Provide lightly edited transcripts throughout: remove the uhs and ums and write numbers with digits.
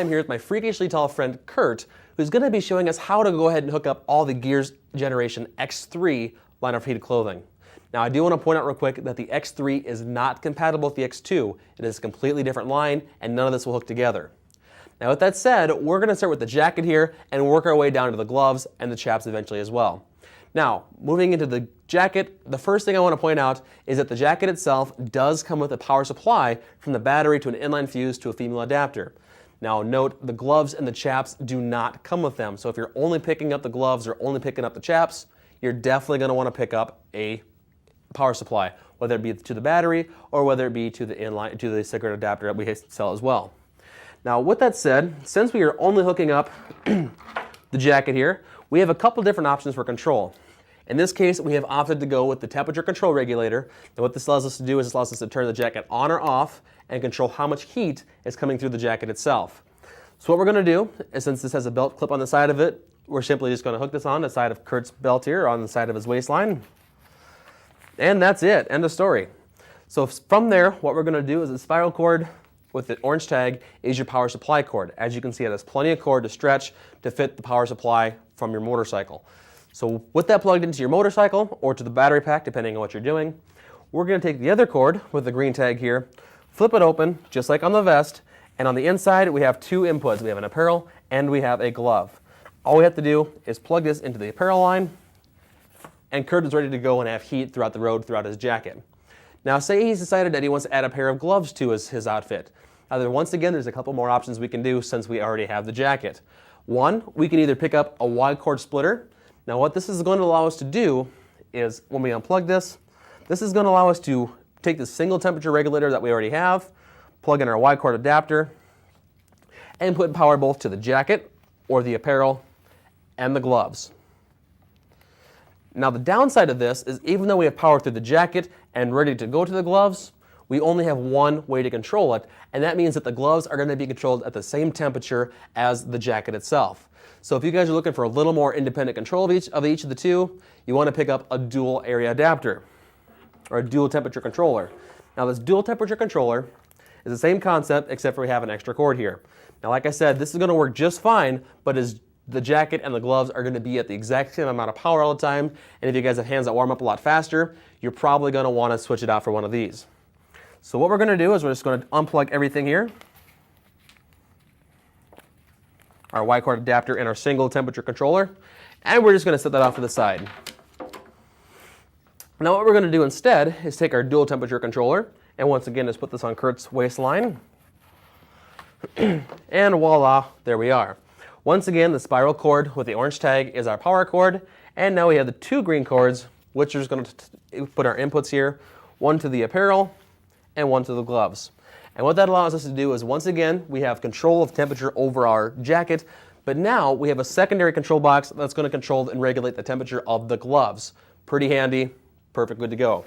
I'm here with my freakishly tall friend Kurt, who's going to be showing us how to go ahead and hook up all the Gears Generation X3 line of heated clothing. Now I do want to point out real quick that the X3 is not compatible with the X2. It is a completely different line and none of this will hook together. Now with that said, we're going to start with the jacket here and work our way down to the gloves and the chaps eventually as well. Now, moving into the jacket, the first thing I want to point out is that the jacket itself does come with a power supply from the battery to an inline fuse to a female adapter. Now note, the gloves and the chaps do not come with them. So if you're only picking up the gloves or only picking up the chaps, you're definitely going to want to pick up a power supply, whether it be to the battery or whether it be to the inline, to the cigarette adapter that we sell as well. Now with that said, since we are only hooking up the jacket here, we have a couple different options for control. In this case, we have opted to go with the temperature control regulator. And what this allows us to do is it allows us to turn the jacket on or off and control how much heat is coming through the jacket itself. So what we're going to do is, since this has a belt clip on the side of it, we're simply just going to hook this on the side of Kurt's belt here, on the side of his waistline. And that's it, end of story. So from there, what we're going to do is a spiral cord with the orange tag is your power supply cord. As you can see, it has plenty of cord to stretch to fit the power supply from your motorcycle. So with that plugged into your motorcycle or to the battery pack, depending on what you're doing, we're going to take the other cord with the green tag here, flip it open, just like on the vest, and on the inside we have two inputs. We have an apparel and we have a glove. All we have to do is plug this into the apparel line, and Kurt is ready to go and have heat throughout the road, throughout his jacket. Now say he's decided that he wants to add a pair of gloves to his outfit. Now once again, there's a couple more options we can do since we already have the jacket. One, we can either pick up a wide cord splitter. Now what this is going to allow us to do is, when we unplug this, this is going to allow us to take the single temperature regulator that we already have, plug in our wide cord adapter, and put power both to the jacket or the apparel and the gloves. Now the downside of this is, even though we have power through the jacket and ready to go to the gloves, we only have one way to control it, and that means that the gloves are going to be controlled at the same temperature as the jacket itself. So if you guys are looking for a little more independent control of each of the two, you want to pick up a dual area adapter or a dual temperature controller. Now this dual temperature controller is the same concept, except for we have an extra cord here. Now like I said, this is going to work just fine, but the jacket and the gloves are going to be at the exact same amount of power all the time, and if you guys have hands that warm up a lot faster, you're probably going to want to switch it out for one of these. So what we're going to do is we're just going to unplug everything here. Our wide cord adapter and our single temperature controller, and we're just going to set that off to the side. Now what we're going to do instead is take our dual temperature controller, and once again just put this on Kurt's waistline, and voila, there we are. Once again, the spiral cord with the orange tag is our power cord, and now we have the two green cords, which are just going to put our inputs here, one to the apparel and one to the gloves. And what that allows us to do is, once again, we have control of temperature over our jacket, but now we have a secondary control box that's going to control and regulate the temperature of the gloves. Pretty handy, perfect, good to go.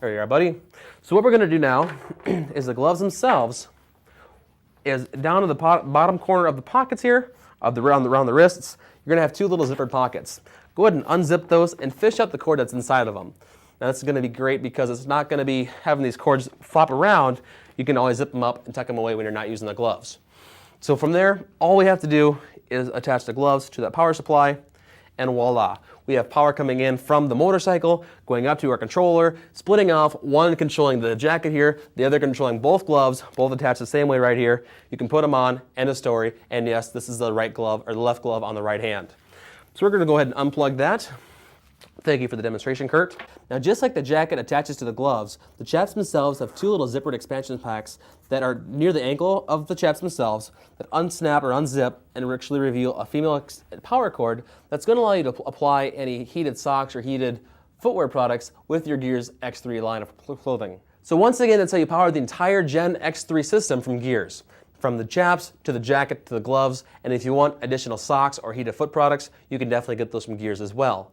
There you are, buddy. So what we're going to do now is the gloves themselves is down to the bottom corner of the pockets here, around the wrists, you're going to have two little zippered pockets. Go ahead and unzip those and fish out the cord that's inside of them. Now this is going to be great because it's not going to be having these cords flop around. You can always zip them up and tuck them away when you're not using the gloves. So from there, all we have to do is attach the gloves to that power supply, and voila. We have power coming in from the motorcycle, going up to our controller, splitting off, one controlling the jacket here, the other controlling both gloves, both attached the same way right here. You can put them on, end of story, and yes, this is the right glove, or the left glove on the right hand. So we're going to go ahead and unplug that. Thank you for the demonstration, Kurt. Now just like the jacket attaches to the gloves, the chaps themselves have two little zippered expansion packs that are near the ankle of the chaps themselves that unsnap or unzip and actually reveal a female power cord that's going to allow you to apply any heated socks or heated footwear products with your Gears X3 line of clothing. So once again, that's how you power the entire Gen-X3 system from Gears. From the chaps to the jacket to the gloves, and if you want additional socks or heated foot products, you can definitely get those from Gears as well.